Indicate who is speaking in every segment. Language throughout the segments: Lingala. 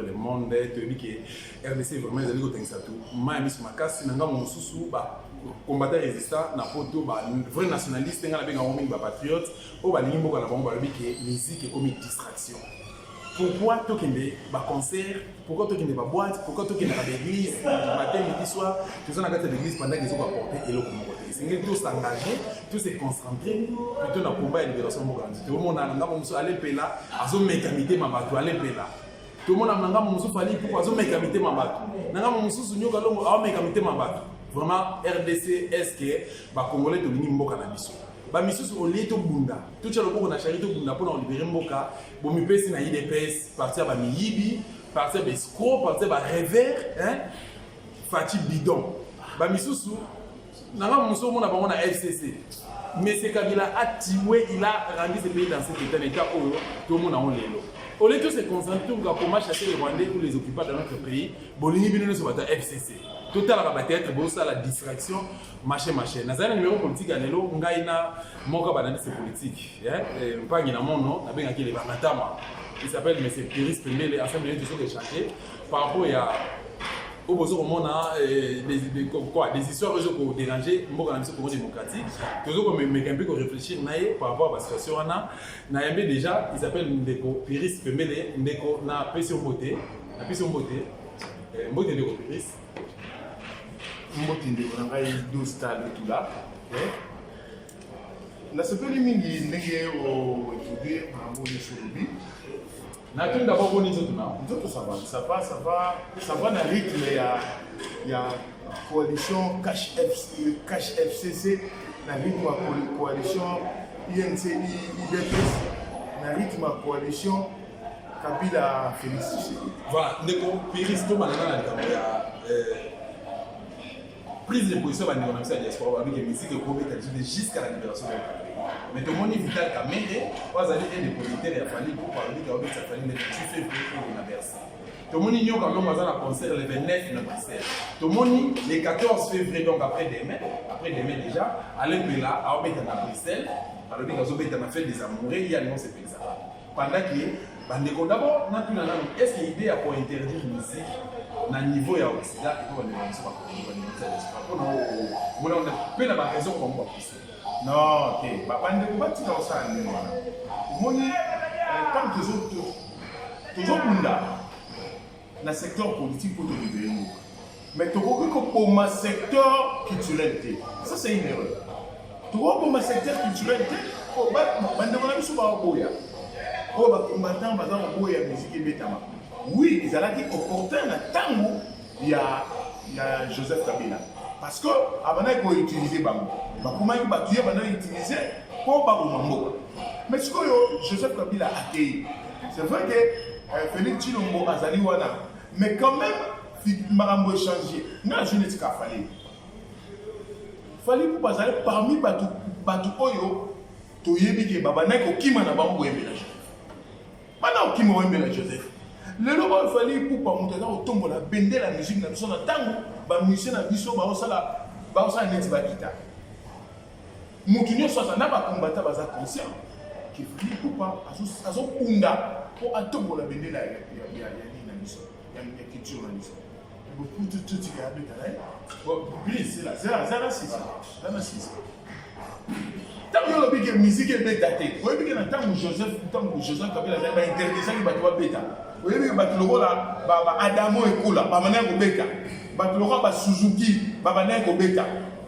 Speaker 1: le monde, tu dis que RDC vraiment ils allaient ça tout. Moi mis ma casse, nanga mon sousou ba combattant résistant na poto ba vrai nationaliste nga na benga homing ba patriote, o ba lingi mboka na bango ba lobi que musique est comme une distraction. Pourquoi tu as un concert, pourquoi tu as une boîte, pourquoi tu as une église, matin, midi, soir, tu es dans l'église pendant qu'ils ont apporté et l'eau comme côté. C'est tous s'engager, tous se concentrer, plutôt dans le combat et la libération de l'Ouganda. Tout le monde a allé là, à son mécamité, ma bateau, allé là. Tout le monde a fallu pour son mécamité, ma bateau. Nanga Moussou, Sounyo Galongo, a mécamité, ma bateau. Vraiment, RDC, est-ce que les Congolais ont mis Mboka na biso? Ba misusu olié to bunda tout ça le ko na charité bunda pour libérer mboka bo mi pesi na IDPS partir ba miyibi partir ba escroc partir ba revers hein fati bidon ba misusu nanga muso mona bango na FCC mais c'est Kabila a tué il a rendu ce pays dans cet état où tout le monde a on lelo au lieu de se concentrer pour comment chasser les Rwandais ou les occupants de notre pays bolini bino so bata FCC total la peut-être bossa la distraction machin nazana numéro politique à lelo ngaina moka banani c'est politique hein pas ngina mono na benga kile banatama il s'appelle monsieur Piris Pembele assemblée de choses échanger par rapport à au besoin au monde des histoires qui ont dérangé mboka na biso démocratique toujours comme mais un peu réfléchir naé par rapport à la situation na yambe déjà il s'appelle Ndeko Piris Pembele Ndeko na pression beauté mbote Ndeko Piris
Speaker 2: Mbotinde on a eu 12 stades tout là. Na sepeli mingi ndenge au étudier mambo ni sulubi.
Speaker 1: Na tu d'abord boni tout na.
Speaker 2: Tout ça va na rythme ya coalition cash FCC na rythme ya coalition INC IDPS na rythme ya coalition Kabila Félix Tshisekedi.
Speaker 1: Voilà, Ndeko Piris to malana na ya prise de position dans la diaspora avec les musiques de Kobe jusqu'à la libération de la pays. Mais tout le monde est vital qu'à mêler, pas aller des dépositaires et à fallu pour parler de ça fallait mettre tout fait pour la verser. Tout le monde ignore quand même un concert le 29 de Bruxelles. Tout le monde le 14 février donc après demain déjà, aller là à Obéta à Bruxelles, à l'obéta à la fête des amoureux, il y a le nom c'est ça. Pendant que d'abord, est-ce qu'il y a une idée pour interdire la musique na niveau ya Occident et pour les on a peu la raison comme quoi
Speaker 2: non ok bande ko batika osana ni wana moni tant toujours bunda na secteur politique pour libérer nous mais to ko pour ma secteur culturel ça c'est une erreur to ko pour ma secteur culturel ko bande ko na biso ba boya ko ba combattant baza ko boya musique ebetama. Oui, ils allaient dire opportun à tango il y a Joseph Kabila parce que avant qu'on utilisait Bango, comment il va tuer pendant utiliser pour Bango. Mais ce que Joseph Kabila a accueilli, c'est vrai que Félix Tshilombo a zali wana, mais quand même Marambo changé. Non, je n'ai pas fallu. Fallait pour passer parmi Batu Oyo, Toyebi ke Babana ko kima na Bango Joseph. Maintenant qui m'a Joseph. Le loba il fallait pour pas monter dans tombe la bende la musique na biso na tango ba musicien na biso ba osala neti ba guitare mutu nyonso na ba combattant ba za conscient qui fallait pour pas azo punda pour atombo la bende la ya na biso ya culture na biso beaucoup tout il y a de là c'est là c'est tant que la musique est datée oui bien na tango Joseph Kabila ba interdisant ba doit beta. Oui, Batulora, Baba Adamo et Kula, Babana Gobeta, Batulora, Suzuki, Babana Gobeta.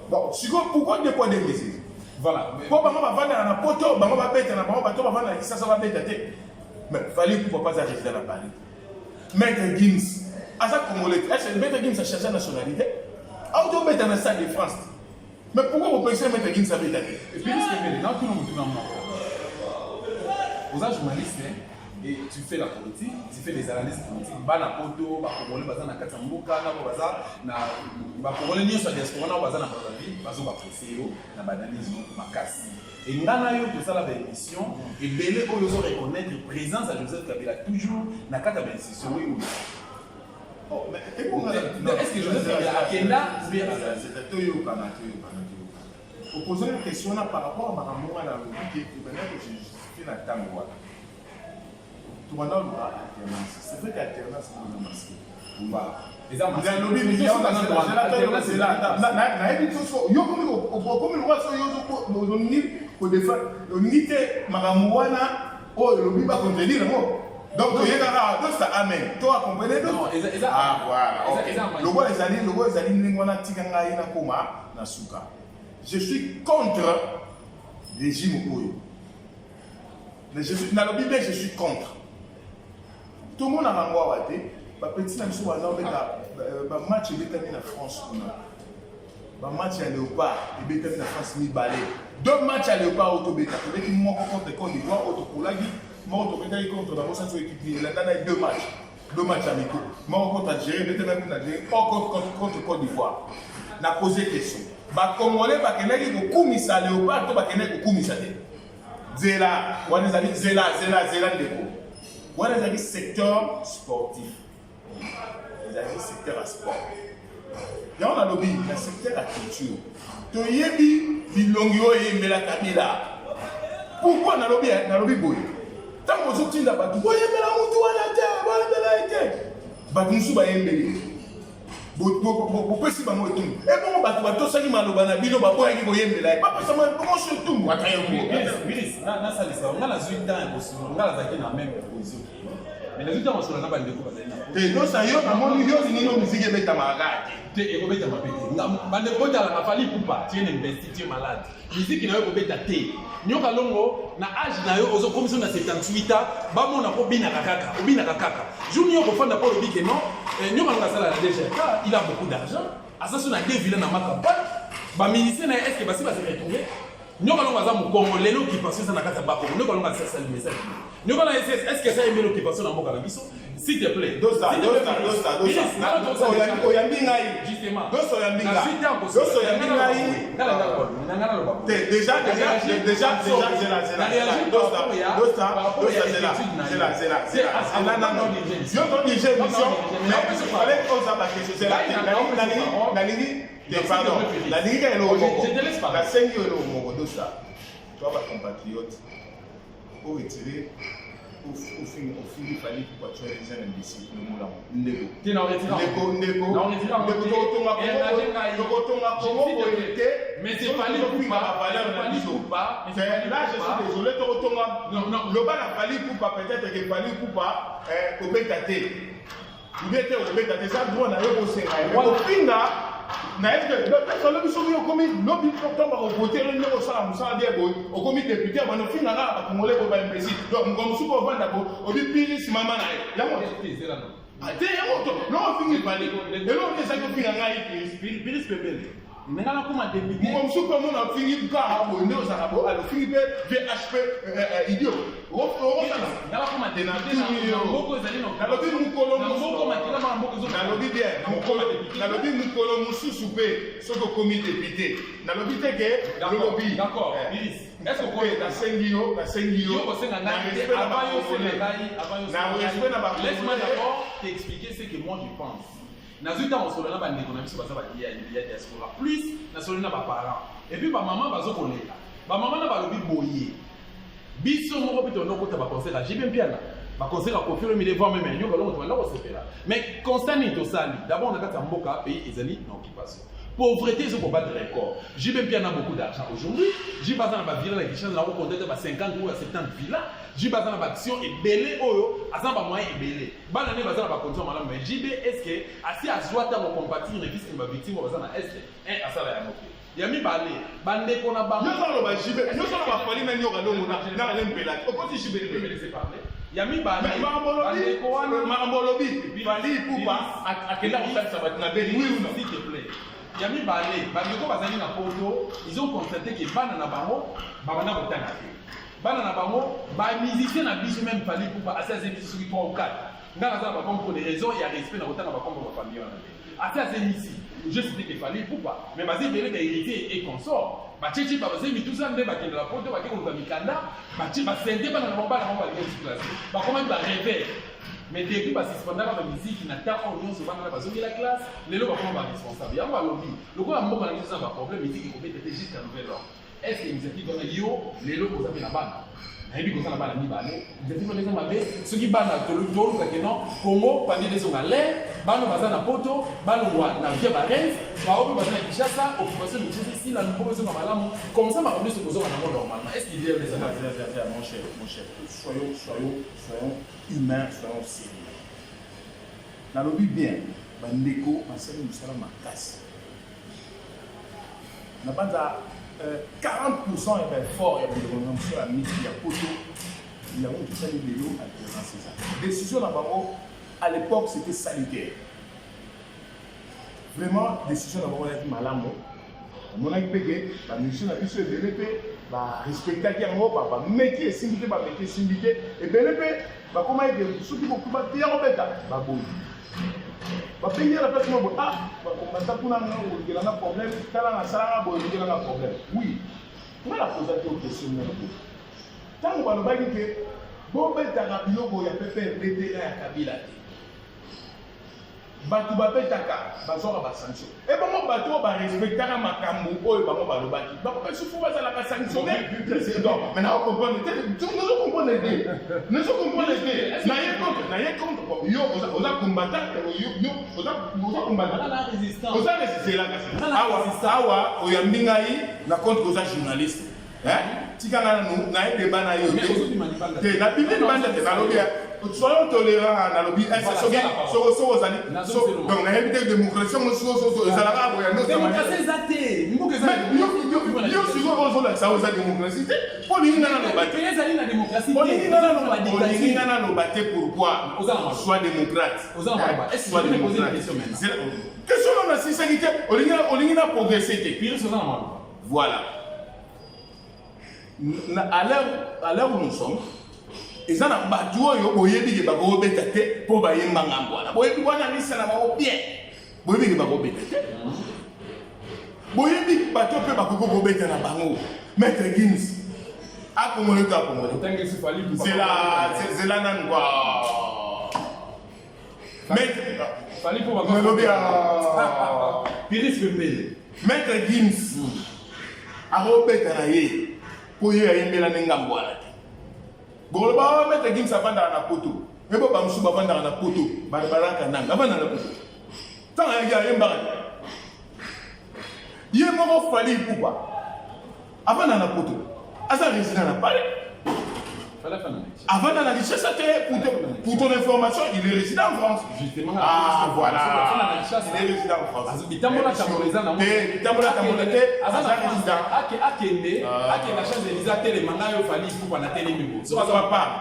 Speaker 2: Bon, pourquoi des points de décision? Voilà. Pourquoi Baba va dans la poto, Baba va bête, Baba va dans la ça va bête. Mais il fallait pour pas arriver dans la Paris. Maître Gims, à ça Congolais, est-ce que Maître Gims a cherché la nationalité? Auto bête dans la salle de France. Mais pourquoi vous pensez que Maître Gims a bête?
Speaker 1: Et puis, maintenant, tout le monde vous êtes journaliste, et tu fais la politique, tu fais des analyses politiques, bana poto, ba congolais baza na katambuka na baza na ba congolais nyonso ya diaspora na baza na bazavi, bazo ba presser na banalisme makasi. Et ngana yo to sala ba émission et belé oyo zo reconnaître présence à Joseph Kabila toujours na kata ba institution oui.
Speaker 2: Oh mais est-ce que Joseph Kabila akenda c'est toyo kana. Vous posez une question là par rapport à Maramou à la logique que je fais la tango. on a alternance. C'est vrai qu'alternance, c'est un masque. Donc, ça amène. Toi, comprenez? Ah, voilà. Je suis contre le régime. Mais je suis dans le Bible, je suis contre. Tout le monde a un petit match en France. Match à Léopard, et en France, deux matchs à Léopard, contre Côte d'Ivoire, contre la Rossane sur l'équipe. Il a deux matchs. Deux matchs amicaux. Moi, contre Algérie, contre Côte d'Ivoire. On a posé question. Congolais, il y a Léopard, il y a Zéla, on a dit secteur sportif. Les amis, secteur à sport. Et on a le secteur à culture. Tu y es dit, Bilongio et Mela Kabila. Pourquoi on a le boy? Tant que vous êtes là, vous voyez, mais la moutou à la terre, vous voyez, mais la terre. Vous pouvez si vous et bon, vous ça qui m'a dit, vous voyez, mais la terre. Comment se tout?
Speaker 1: Mais les autres, on se l'a pas dit.
Speaker 2: Non, ça y est, on a mon niveau, c'est une musique qui est à ma gare.
Speaker 1: Tu es obéi à ma pété. Bande de la famille pour pas, tu es investi, tu es malade. Musique qui n'a pas obéi à thé. Nous allons na âge na yo aux commissions na 78 ans, ba mon na ko bina kakaka, obina kakaka. Junior ko fanda pour le big non. Nous allons la salle déjà. Il a beaucoup d'argent. À ça sur na deux villes na makamba. Ba ministère na est-ce que ba se retrouver? Nous allons baza mu Congolais qui passe ça na kata ba ko. Nous allons baza ça le message. Nous allons essayer est-ce que ça est mieux qui passe na moka biso? S'il te plaît. Dosta. Justement.
Speaker 2: Au fil, il fallait que tu aies des imbéciles.
Speaker 1: Mais c'est pas le pas.
Speaker 2: Là, je suis désolé, le bal a fallu pour pas, peut-être qu'il fallait pour pas au bétaté. Vous êtes au bétaté, ça doit aller au Sénégal. Au Pinga, au comité député, on a fait un Congolais pour un imbécile. Donc, comme si on va d'abord, on dit Pilis, maman, il y a mon non, on finit par les et l'autre, c'est ça que finit en Haïti. Pilis, bébé. Maintenant, comment député? Comme si on a fini par alors Philippe VHP idiot.
Speaker 1: D'accord. Est-ce que vous avez laisse-moi d'abord t'expliquer ce que moi je pense. Nazuta on se l'a pas d'économie sur ça il y a diaspora plus na solena ba parents et puis ba maman bazo kolela ba maman na ba lobi boyer biso moko bito no kota ba conseil à jibe mpiana ba conseil à confirmer mais voir même nyoka longo to la ko sepela mais constant ni to sali d'abord on a kata mboka pays ezali na occupation. Pauvreté, c'est pour battre des records. J'ai même bien beaucoup d'argent aujourd'hui. J'ai pas dans la villa, la Guichane, là, on compte 50 ou 70 villas. J'ai pas dans l'action et belé, oh, à ça, pas moyen et belé. Banane, bazar, la condition, madame, mais JB, est-ce que, assez à Zouata, mon compatir, une église, une victime, on va dans l'Est, à ça, la moquée. Il y a mis balé, bande qu'on a bambé. Nous allons JB, nous allons pas parler, mais nous allons dans l'embellage. Au côté JB, je vais me laisser parler. Il y a mis balé, Marambolobi, Bali, Poupa, à quelle heure ça va être la belle, oui ou non, s'il te plaît. Yami balé, bandeko bazali na poto, ils ont constaté que bana na bango, babana botana te. Bana na bango, ba musicien na biso même fallait pour pas assez émissions sur 3 ou 4. Ngana za ba comme pour des raisons il y a respect na botana ba comme pour famille on a. Assez émissions, je sais qu'il fallait pour pas. Mais vas-y belé hérité et consort. Ba tchéchi ba bazé mi tout ça ndé ba kende la poto ba kende ko mikanda, ba tché ba sende ba na bomba na bomba les place. Ba comment ba rêver. Mais depuis que c'est pendant la musique, il n'a pas de se vendre la classe, les gens vont être responsables. Il y a un lobby. Le gars a un problème, il dit qu'il faut être jusqu'à nouvel ordre. Est-ce que les gens qui donnent les gens, vous avez la banque. nayebi kozala bana mibale defiko ndenge mabe soki bana tolukaka non Congo pandi ezonga l'air bano baza na poto balongwa na via barens baope baza na Kinshasa occupation de Kinshasa si la nouveau ezonga malamu comme ça makambo nyonso kozonga nango normalement est-ce qu'il y a des
Speaker 2: mon cher soyons humains, soyons sérieux. Nalobi bien bandeko basali mosala makasi na banza 40% ya baeffort ya bandeko ya miti ya poto yango tosali lelo alternance eza décision na bango à l'époque c'était sanitaire vraiment décision na bango ezalaki malamu omonaki mpeke bamission na biso ebele mpe barespectaki yango bameki esimbi te bameki esimbi te ebele mpe bakoma ete soki bokuba te yango beta baboyi bapengi ya la place moko bakombata kuna okelanga problème tala nasalanga boye okelanga problème oui nga na posa te okestion na lobo ntango balobaki ke bobetaka biloko ya PPRD na ya Kabila te bato babetaka bazwaka basanction ebongo bato oyo barespectaka makambo oyo bango balobaki bakopasufu bazalaka sanctionne mais na okomprendre te nozokomprendre te naye contre yo oza combattant oza combattant oza résistelaka awa oyambi ngai na contre oza journaliste tikanga naye débat na yo te nabibi libanda te nalobi soyons tolérants dans le but. Donc, la démocratie, pourquoi soit démocrate. Est-ce que vous poser une question maintenant? Question on a si ça qui on a progressé. Voilà. À l'heure où nous sommes, ils ont un bateau, ils ont un bateau pour bailler Mangambouana. Ils ont un bateau bien. Ils ont un bateau bien. Ils ont un bateau pour bailler Mangambouana. Maître Gims. A comment le cas pour moi? C'est là, Nangwa. Maître. Fallait pour moi. Maître Gims. A Robert Kanaye. Pour y aller à Mangambouana. Bon, bah, mettre Gims avant dans la poto. Mais bon, bah, nous sommes avant dans la poto. Barbara Kanang, avant dans la poto. Tant qu'il y a un baril. Il y a un moment fallu pourquoi? Avant dans la poto. Asa résident à Paris. Avant dans la richesse, pour ton information, il est résident en France. Justement. Ah, voilà. Il est résident en France. Il est résident.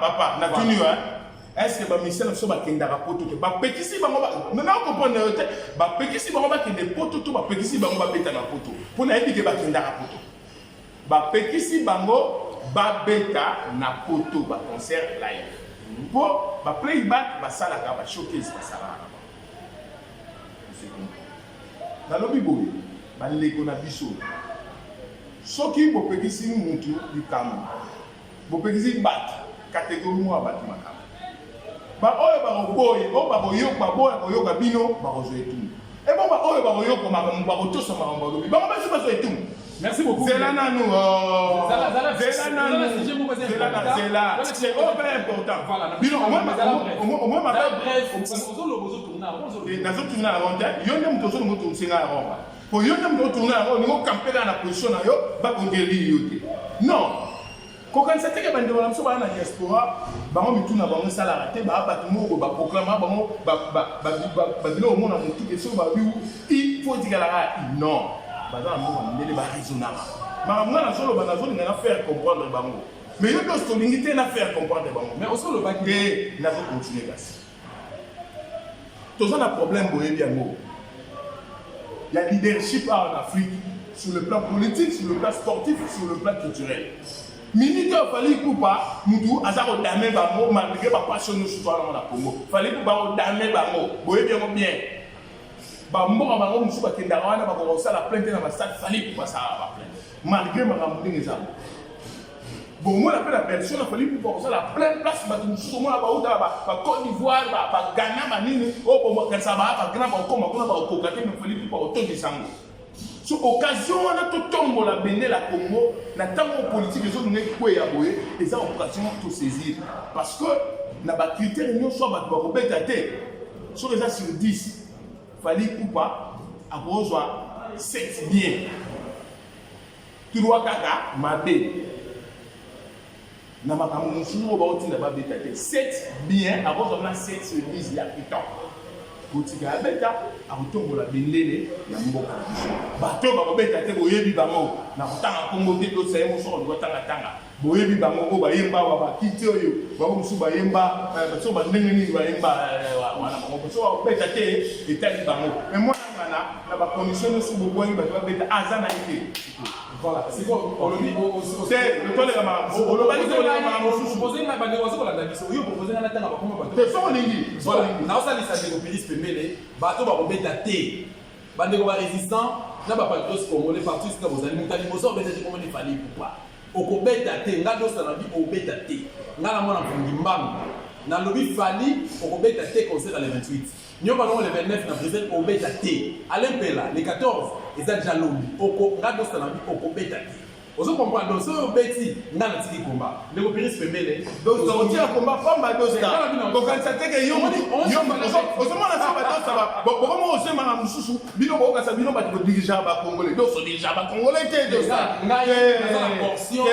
Speaker 2: Papa, est-ce que Michel Soba Kendara Poto, Petit Bango, maintenant on comprend Petit Bango qui est Poto, Petit Bango Beta na Poto. Pour n'aller que Kendara Poto. Petit Bango. Babeta na poto ba concert live pour ba playback ba sala ka ba showcase ba sala na lobi boy ba leko na biso soki bo pekisi muntu dikamu bo pekisi bat catégorie mo ba makam ba oyo ba boy o ba boyo ba boy boyo ga bino ba ko zoetu e bo ba oyo ba boyo ko makam ba ko tosa makam ba lobi ba ba so ba zoetu. Merci beaucoup. C'est là, nous. C'est là, c'est important. Voilà. Au moins, ma bref. Non. Quand c'était que bande wala msoba na diaspora bango mituna bango sala te ba batumo ba proclama bango ba dilo mona mutu ke so ba biu il faut dire la non. Il est raisonnable. Mais on faire comprendre bango. Mais il y a d'autres qui faire comprendre bango. Mais aussi le bac et n'a pas continué là. Tout ça a un problème pour bien mot. Il y a leadership en Afrique sur le plan politique, sur le plan sportif, sur le plan culturel. Minute il fallait pas nous azaro damer bango malgré pas passion nous sur dans la Congo. Fallait pas damer bango. Boye bien. Bamboka bango musu bakenda wana bakosa la plainte na stade fallait pour ça la plainte malgré makambo ndenge bon moi la personne fallait pour ça la pleine place ba musu moi ba uta ba Côte d'Ivoire ba Ghana ba nini o bo ka ça ba Ghana ba koma kuna ba kokate me fallait pour auto de sango sur occasion on a tout tombe la Bénin la Congo na tango politique les autres n'ont quoi y aboyer et ça occasion tout saisir parce que na ba critères nous soit ba ko betaté sur les sur 10 fallait ou pas avoir 7 bien 3 kaka mabe na makambo mususu ba otinda ba betaté 7 bien avoir 7 sur 10 ya piton botika abeta akotombola bendele ya mboka bato bakobeta te boyebi bango na kotanga kongo te tosaye mosoko likotanga boyebi bango oyo bayemba wa bakiti oyo bango mosusu bayemba baso bandenge nini bayemba wana bango baso bakobeta te etali bango mais mwana ngana na bacondition nyonso bobwangi bato babeta aza na ye te.
Speaker 1: Voilà, c'est quoi olobi
Speaker 2: c'est le toleka makambo olobaki toleka makambo mosusu
Speaker 1: proposé na bande wazo kolanda biso oyo proposé na tanga bakoma bato
Speaker 2: te soko ningi
Speaker 1: na osalisa ndeko Félix Pembele bato bakobeta te bandeko ba résistant na bapatriotes congolais partout sika bozali mutali boso obeta te komona efali pourquoi okobeta te nga dosala bi obeta te nga na mwana mfungi mbangu na lobi fali okobeta te concert à le 28 nyoba non le 29 na Bruxelles obeta te alempela le 14 eza déjà lobi oko nga dosala bi okobeta te ozo comprendre donc so obeti nga na tiki komba ndeko Félix Pembele
Speaker 2: donc on tient combat pamba dosta donc quand ça te que yo ozo mona ça ba dosta ba bokomo ose mama mususu bino boka sa bino ba ko dirigeant ba congolais donc so dirigeant ba congolais te dosta
Speaker 1: nga na portion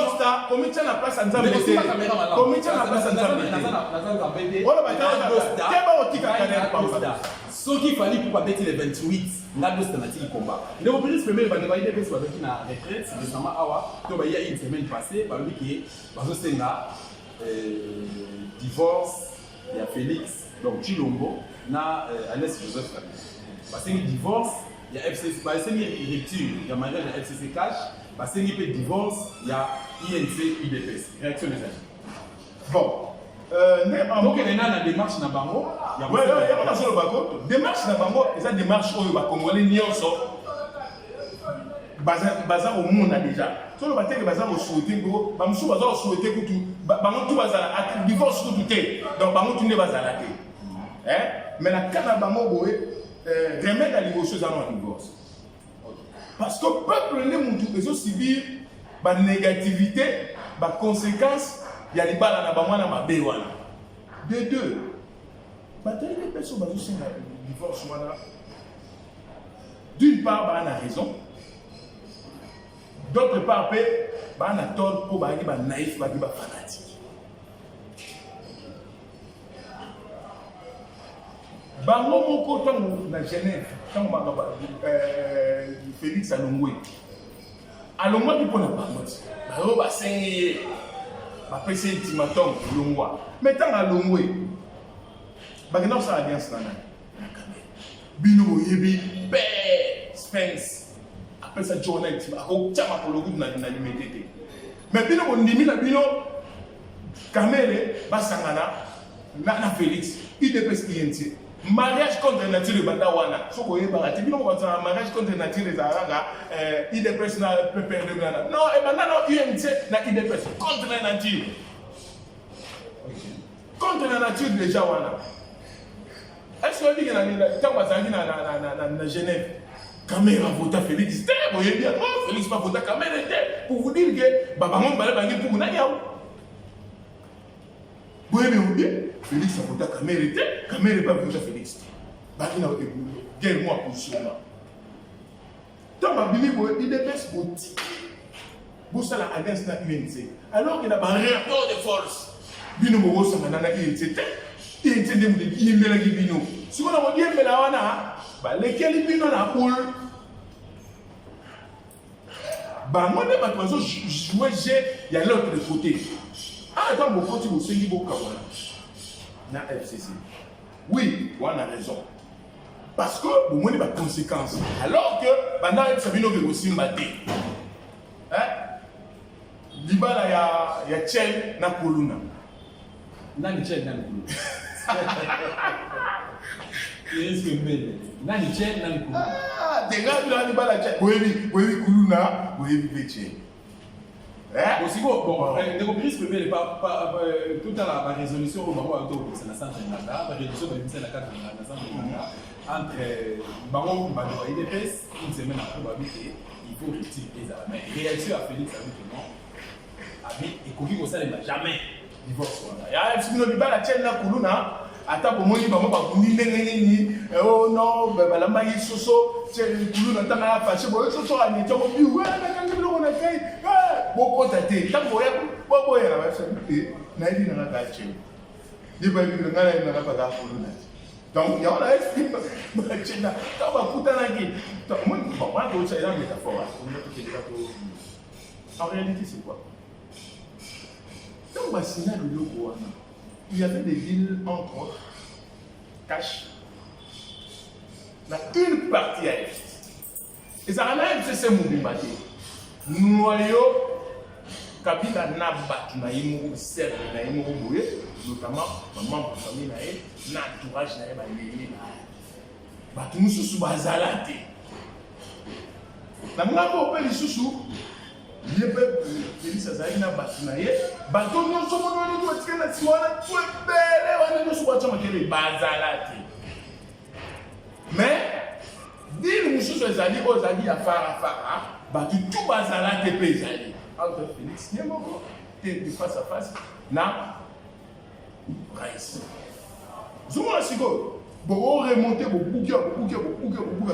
Speaker 2: dosta comme tient la place nzambe te comme tient la place nzambe te wala ba dosta te ba otika kana pamba
Speaker 1: soki fali pour babeti le 28 nga dosta na tiki komba ndeko Félix Pembele ba devaide pe so avec na retraite récemment awa to ba il y a une semaine passée ba lobi ki bazo senga divorce ya Félix donc Chilombo na Alès Joseph parce que divorce ya FCC ba sengi rupture ya mariage ya FCC cash ba sengi pe divorce ya INC UDPS réaction des agents
Speaker 2: bon
Speaker 1: donc il y a une démarche na bango
Speaker 2: ya ouais ya pas solo bako démarche na bango eza démarche oyo ba congolais nyonso baza au monde déjà solo bateke baza au souhaiter ngo ba musu baza au souhaiter kutu bango tu baza divorce kutu te donc bango tu ne baza la te mais la kana bango boye remettre à l'émotion dans le divorce parce que peuple ne mutu ezo subir ba négativité ba conséquences ya libala na bamwana mabe wana de deux batali les personnes bazo senga divorce wana d'une part ba na raison d'autre part pe ba na tort pour ba ba naïf ba fanatique bango moko tango na Genève tango ba Félix alongwe ki pona bango ba ba sengi après c'est ultimatum longwa mais tant à longwe bagena ça alliance nana bino yebi be Spence après ça journal ako chama ko logo na limité mais bino ko ndimi na bino kamere basangana na Félix IDPS INC mariage contre nature banda wana soko yeba ati bino ko ba mariage contre nature za IDPS na PPR na non e banda no INC na IDPS contre la nature contre la nature déjà wana est-ce que dit que na tant bazaki na Genève caméra vota Félix te boye bien Félix pas vota caméra te pour vous dire que baba mon bale bangi pour na yawo boye bien Félix a voté caméra pas voté Félix baki na guerre moi position là tant ba bini boye IDPS boti bossa la alliance na UNC alors qu'il a un rapport de force bino mo bossa na UNC te ndem de yimela gi bino si on a dit yimela wana ba lesquels bino na poule ba moi de ba tozo jouer jeu il y a l'autre côté ah attends mon côté vous sengi boka wana na FCC oui on a raison parce que vous monez des conséquences alors que pendant que Sabino veut aussi mater libala ya Tchel na Koluna
Speaker 1: nani Tchel nani Koluna Est-ce que mais nani Tchel nani Koluna
Speaker 2: denga bila libala Tchel boyebi Koluna boyebi Tchel
Speaker 1: aussi bon ndeko Félix Pembele pas tout à la résolution au moment où c'est la centre de la résolution de la 4 na centre de entre bango bato ba IDPS une semaine après babité il faut retirer les armes mais réaction à Félix a dit que non abi ekoki kosalema jamais divorce wana
Speaker 2: ya sino libala tshela kuluna ata bomoni bango bakundi ndenge nini oh non balamba yisoso tshela kuluna tanga ya fashe boyo soso ani tshoko bi wena kangi bilo na kai bokota te tango ya boboya na basha na idi na ka tshela liba bi ngana ina na ka kuluna donc il y a la explique tshela ka ba kutana ki moi moi to tshela ya métaphore en réalité c'est quoi? Donc, il y avait des villes entre autres, Cache, une partie à l'est. Et ça a même c'est Moubimbati. Noyau, Kabila Nabat, Naïmou, Serre, Naïmou, notamment, maman, famille, l'entourage, Naïmou, Batou, Soussou, Bazalate. La Mouabo, les Soussou. Il y a des gens qui ont bâti bateau non seulement nous doit tirer la simone tout est belle on est sur quoi les bazalati mais dire nous sur les alliés aux alliés à fara bateau tout bazalati paysanni entre Félix Niamoko et de face à face na Raïs Zuma Sigo bon remonter beaucoup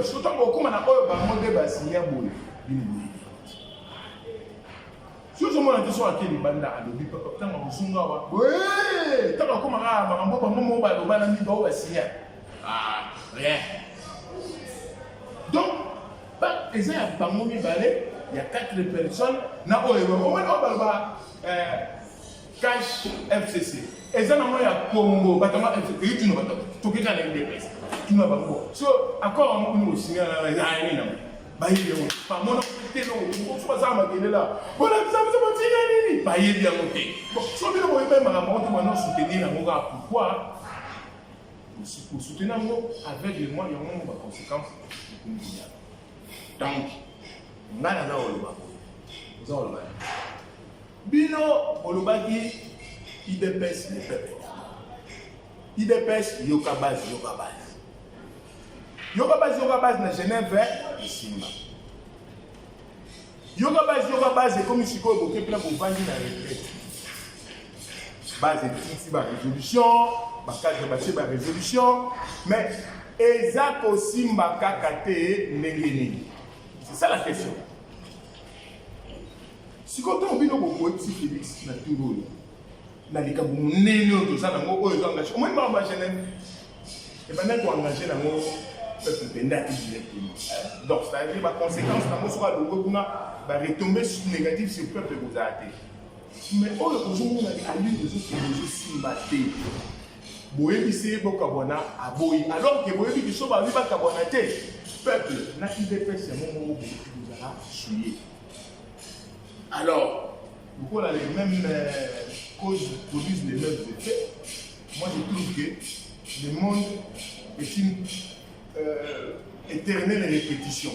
Speaker 2: surtout comme on a remonté Bassinia boule si je me dis à quel banda à l'objet, tant qu'on s'en va, oui, tant qu'on commence à m'en va signer. Ah, rien. Donc, il y a pas mon balai, il y a 4 personnes, n'a pas eu cash FCC. Et ça, il y a Congo, Batama FCC, tu n'as pas tout qui est dans les dépenses. Tu n'as pas beaucoup. So, encore un mot, il y a un baye pas mon côté non on soit ça m'a gagné là voilà ça me dit nini baye bien monter bon so bien moi même à monter maintenant soutenir la monga pourquoi pour soutenir moi avec les moyens on va conséquences donc ngana na oloba vous en oloba bino olobaki IDPS le peuple IDPS yoka base Yoga base na Genève Simba. Yoga base comme si quoi beaucoup plein pour vendre na retraite. Base ici ba résolution, ba cadre bâti ba résolution, mais exact aussi mbaka kate ndengeni. C'est ça la question. Si quand on vient au petit Félix na Toulouse, na likabu nene to ça na ngo oyo engagé. Au moins ba Genève. Et maintenant qu'on engagé na ngo peuple directement. Donc, c'est-à-dire la conséquence, va retomber négatif sur le peuple que vous avez. Mais aujourd'hui, on a allé des autres Simbaté. Boyebi c'est Bokabona à Boyi. Alors que Boyebi qui sont à Viva Kabonate, peuple, n'a qu'il dépasse ce moment où vous allez souiller. Alors, pourquoi les mêmes causes produisent les mêmes effets? Moi, je trouve que le monde est une éternelle répétition.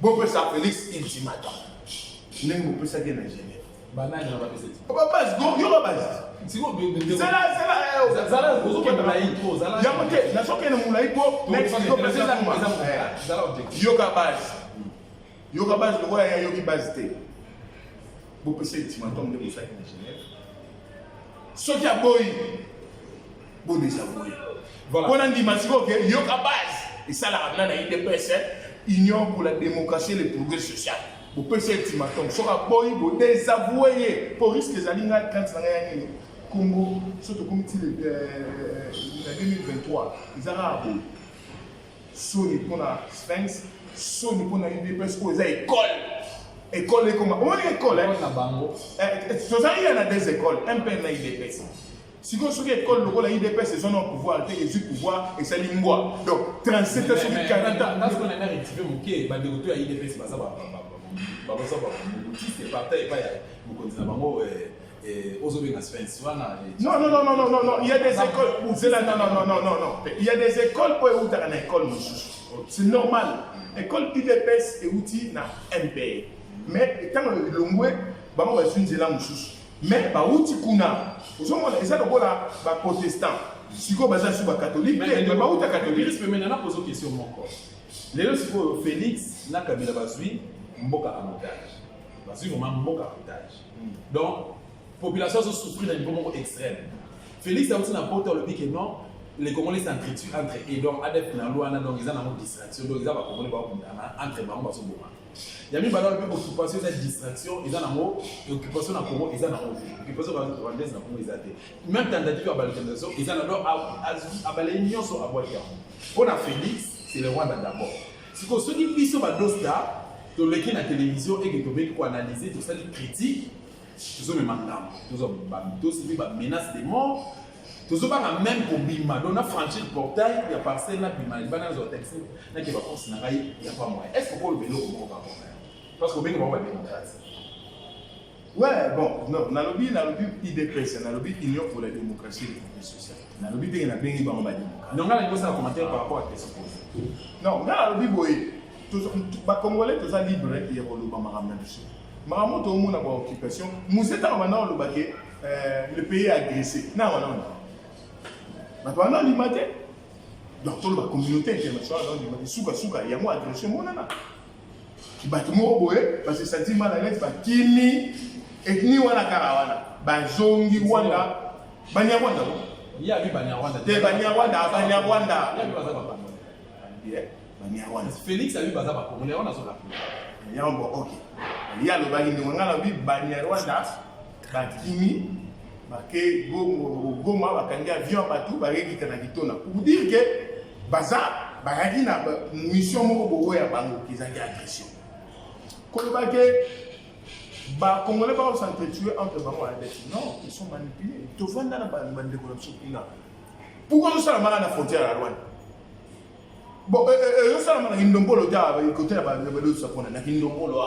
Speaker 2: Bon, que ça Félix, il dit maintenant. N'est-ce pas ça qui est dans Genève?
Speaker 1: Banane, on va passer.
Speaker 2: On va passer, donc il y aura base.
Speaker 1: C'est quoi?
Speaker 2: C'est là.
Speaker 1: Zala, vous avez un laïco. Zala,
Speaker 2: il y a monté. La chose qui est dans mon laïco, mais il faut passer là pour Zala objectif. Yoga base. Yoga base, le roi est yogi base. Bon, que c'est effectivement de ça qui est dans Genève. Ce qui a boy, bon déjà boy. Voilà. On a dit que yoga base. Et ça, la ramène à IDPS, union pour la démocratie et le progrès social. Vous pouvez faire ultimatum. Sera boy, vous désavouer pour risque des alignements quand ça n'a rien. Congo, surtout comme il est 2023, ils ont un beau. Sony pour la Sphinx, Sony pour la IDPS, pour les écoles. École est comment? On est école. Il y en a des écoles, un peu dans l'IDPS. Si vous avez une école, la IDPS, c'est son pouvoir, c'est pouvoir et c'est lingua. Donc, 37 ans sur 40 ans.
Speaker 1: Dans ce qu'on a réactivé, mon quai, bah, de retour à IDPS, c'est pas ça. C'est pas ça.
Speaker 2: Non. Il y a des écoles. C'est là, non. Il y a des écoles pour où tu as une école. C'est normal. L'école IDPS est outil dans MP. Mais quand le longoué, bah, on va une langue. Mais bah, outil kuna. Vous savez, ça, le là, bah, protestant. Si vous êtes sur catholique, mais pas où tu es catholique.
Speaker 1: Mais maintenant, pose une question encore. Les deux, c'est que Félix n'a qu'à Kabila Bazui, Mboka en otage. Bazui vraiment Mboka en otage. Donc, la population a souffert d'un niveau extrême. Félix a aussi n'importe le dit que non, les Congolais s'entretuent entre eux. Et donc, ADF n'a pas donc ils ont une distraction. Donc, ils ont entre eux. Il y a mis une occupation, cette distraction, ils ont une occupation dans le Congo, ils ont une occupation rwandaise dans le Congo, ils ont même tentative de balkanisation, ils ont à l'union sur la boîte. Pour la Félix, c'est le Rwanda d'abord. Si vous avez dit que vous avez dit que vous avez la télévision et que vous avez analysé tout ça, des critiques, vous avez des menaces de mort, vous avez même pour Bima, donc on a franchi le portail, il y a parcelle là, Bima, il y a un texte, il y a pas moyen. Est-ce que vous pouvez le vélo comme parce que vous avez une démocratie.
Speaker 2: Ouais, bon, non, on a lobby IDPS, on a lobby Union pour la démocratie et le progrès social. On a lobby de la démocratie.
Speaker 1: Donc, on a un commentaire par rapport à ce que vous
Speaker 2: non, on a lobby boy. Les Congolais sont libres et ils ont le Maramé dessus. Maramé, tout le monde a une occupation. Nous étions maintenant le pays agressé. Non, non, non. Maintenant, on a limité. Donc, toute la communauté internationale a limité. Souka, il y a moins agressé. Qui bat tout parce que ça dit mal à l'aise, Kimi, ethnie wana karawana, Bazongi Wanda, Banyarwanda.
Speaker 1: Il y a eu Banyarwanda.
Speaker 2: Banyarwanda.
Speaker 1: Félix a eu Bazaba Congolais, on a son appel.
Speaker 2: Ok. Il y a le Bagindi, on a vu Banyarwanda, Kimi, Goma, Bakanga, Vion Batou, Bareki Kanagitona. Pour dire que Baza, Baraki n'a mission Moko ya Bango, qu'ils ont agression. Quand les Congolais vont s'entretuer entre Bango et Adès, non, ils sont manipulés. Ils te vendent dans la bande de corruption. Pourquoi nous sommes à la frontière à Rwanda? Bon, nous sommes à Kindombolo, côté de la Bande Sapona, à Kindombolo,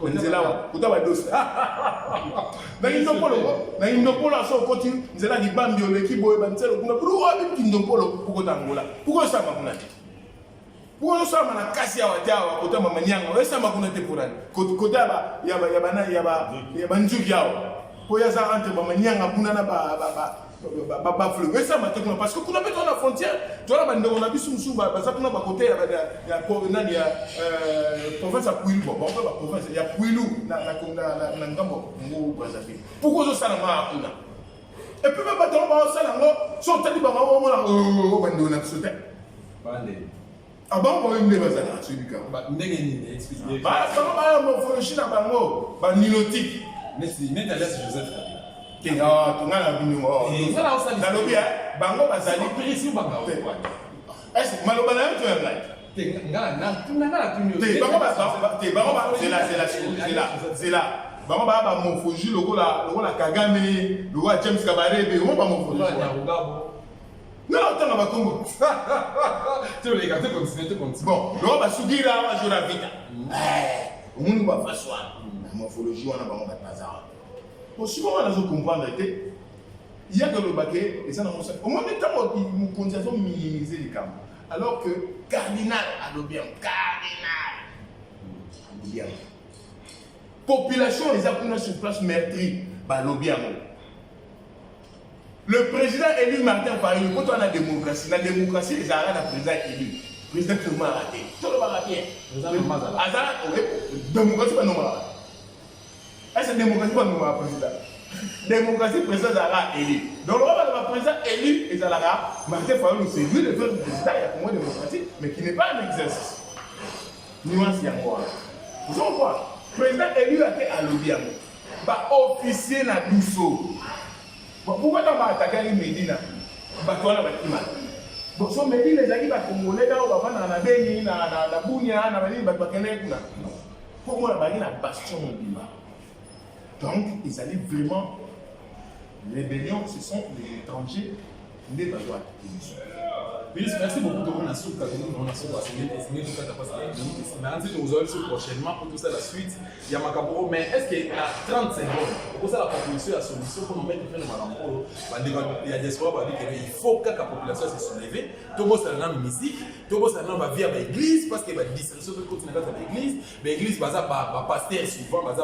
Speaker 2: on est là, côté de la Bande Sapona. Dans Kindombolo, on continue, nous sommes là, les Bambi, les Kibo, les Bambi, pourquoi Kindombolo, pourquoi Tangola? Pourquoi ça m'a dit? Pourquoi nous sommes à la casse à Watiawa, côté de Mamaniang, et ça m'a dit pour elle. Côté de la Njugiao, pour y avoir entre Mamaniang, Abunana, parce que quand on a la frontière, tu as on a vu sous parce que on a côté il y a province à Kouilou, bon province il y a Kouilou na ngambo ngo Brazzaville. Pourquoi ça na ma et puis même bateau ba ça na so tali ba ma la bande na sauter.
Speaker 1: Bande.
Speaker 2: Ah bon on me baza na celui-là.
Speaker 1: Ba ndenge ni expliquer.
Speaker 2: Ba ça ba mo fo china bango ba nilotique.
Speaker 1: Mais si mais d'ailleurs Joseph Kabila.
Speaker 2: Kenga tungana binu oh.
Speaker 1: Ça là on s'est
Speaker 2: na lobby bango bazali
Speaker 1: précis bango.
Speaker 2: Est-ce maloba na tu es là?
Speaker 1: Ngala na tu
Speaker 2: te bango ba c'est là bango ba morphologie lokola Kagame lokola James Kabarebe on ba morphologie non tant ba Congo
Speaker 1: tu les gars tu continues
Speaker 2: bon lokola ba sugira ba jora vita au monde ba faswa morphologie wana bango ba bazar aussi on a comprendre que il y a que le baquet et ça dans mon au moins temps nous continuons minimiser les camps alors que cardinal a bien population les a sur place meurtri par l'obiamo le président élu Martin Fayulu quand on a la démocratie les arrêts le président élu président Clément raté tout le raté azara démocratie pas normal est-ce que démocratie pas normal président démocratie président Zara élu. Donc le président élu et Zara, Martin Fayulu, c'est lui le président, il y a pour moi démocratie, mais qui n'est pas un exercice. Nuance il y a quoi? Vous savez quoi? Président élu a été à l'Obiamo. Officier na Dousso. Pourquoi tu as attaqué Medina? Toi là, tu m'as. Bon, so Medina, les amis, Congolais, là, on va dans la Béni, na Bounia, na Bani, pour moi, la bastion Mobima. Donc, ils allaient vraiment. Les rébellions, ce sont les étrangers nés de la droite.
Speaker 1: Merci beaucoup de mon assaut. On a prochainement pour tout ça la suite. Il y a Macabro, mais est-ce qu'il y a 30 secondes pour ça la population la solution pour nous mettre le Macabro? Il y a des espoirs il faut que la population se soulève. Tout le monde s'en a musique, tout le monde s'en a via l'église parce qu'il y a des distractions de continuer à l'église. L'église, va passer souvent, va y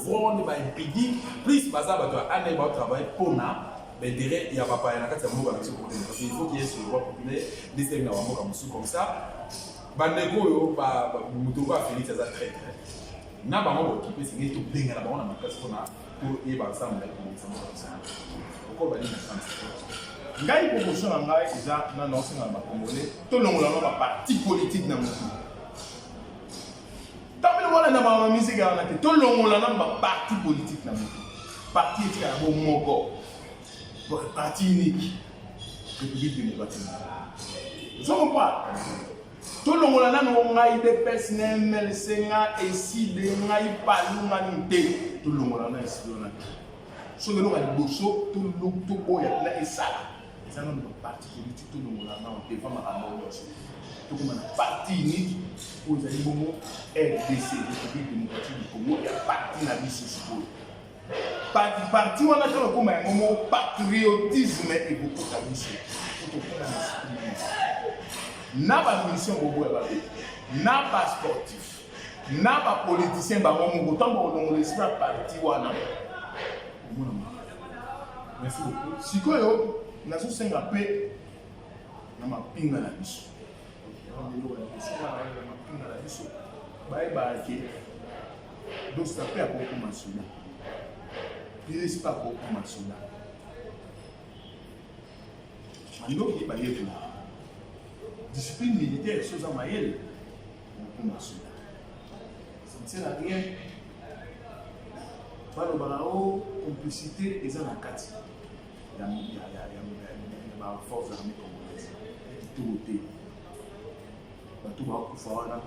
Speaker 1: vendre, va y pédir. Plus, va travailler pour nous. d'intérêt, il y a pas un cas de mot avec ce problème. Parce qu'il faut qu'il y ait ce droit populaire, des services comme ça. Bandeko, Moutouba, Félix, ça très très. N'a pas moi qui peut se gagner tout bien là-bas, on a ma classe qu'on a pour y aller ensemble avec les ensemble. Pourquoi va dire ça?
Speaker 2: Ngai proposition na ngai eza na non singa ba congolais to longola ba parti politique na mutu. Tamelo wala na ba musique na te to longola na ba parti politique na mutu. Parti etika bo moko. Parti unique. République démocratique. Vous comprenez? To longola na no ngai de personnel MLC nga esi de ngai palunga nte to longola na esi na. So de longola boso to to boya na esala. Ça n'a pas parti politique tout le monde là on défend ma campagne aussi tout comme un parti unique pour les moments RDC République démocratique du Congo il y a parti la vie sociale parti on a fait comme un moment patriotisme et beaucoup de mission pour tout n'a pas mission au bout n'a pas sportif n'a pas politicien bah on autant on l'esprit parti wana merci beaucoup sikoyo nazo senga pe na mapinga na biso na biso bae baake donc ça peut avoir comme cela il n'est pas comme cela ando qui baie tout discipline militaire chose à maïel comme cela ça ne sert à rien par le balao complicité et ça la carte il y a force armée congolaise tout côté tout va pouvoir là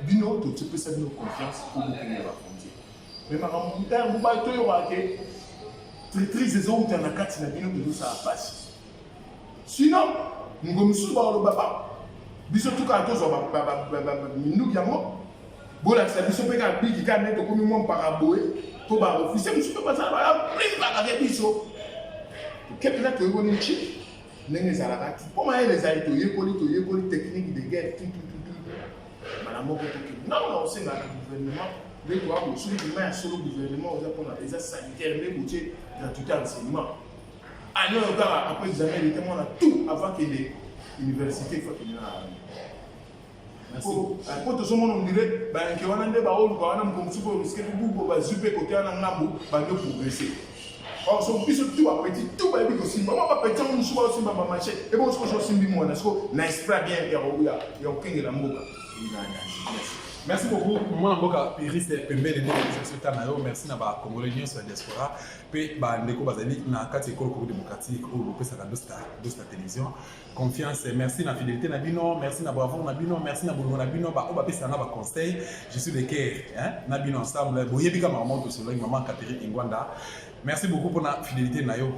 Speaker 2: bino to tu peux ça nos confiance pour nous tenir la frontière mais ma montagne vous va to yo que traîtrise des autres dans la carte na bino que ça passe sinon nous comme sous ba le baba biso tout ka to zo ba minu yango bola ça biso pe ka bigi ka net ko mi mon paraboé pour ba officier monsieur pas ça va pris par avec biso quel là que on est n'engé ça la carte comment les a été yekoli technique de guerre tout madame moko to non c'est dans le gouvernement les droits au sur le main sur le gouvernement au Japon les sanitaires les boutiques gratuité enseignement ah non après des années les témoins tout avant que les universités faut qu'il y Quand tout le monde dirait, que on a des baols, on a un petit peu risqué de bout, on zuper côté en ambo, on va progresser. Or, son plus tout après tout va bien aussi. Maman va péter un choix aussi, maman marché. Et bon, ce que je suis bien, moi, n'est-ce pas bien, il y a aucun de la moka.
Speaker 1: Merci beaucoup. Moi, je suis Péris et Pembe de Néo. Merci à la Congolais sur la diaspora. Puis, Ndeko Bazali, na kati école démocratique, ou le ça dans la télévision. Confiance, merci na fidélité na bino, merci na bravo na bino, merci na boulot na bino, ba oba pesa na ba conseil. Je suis de cœur, hein, na bino ensemble. Boyebi ka maman to solo, maman Catherine Ingwanda. Merci beaucoup pour la fidélité na yo.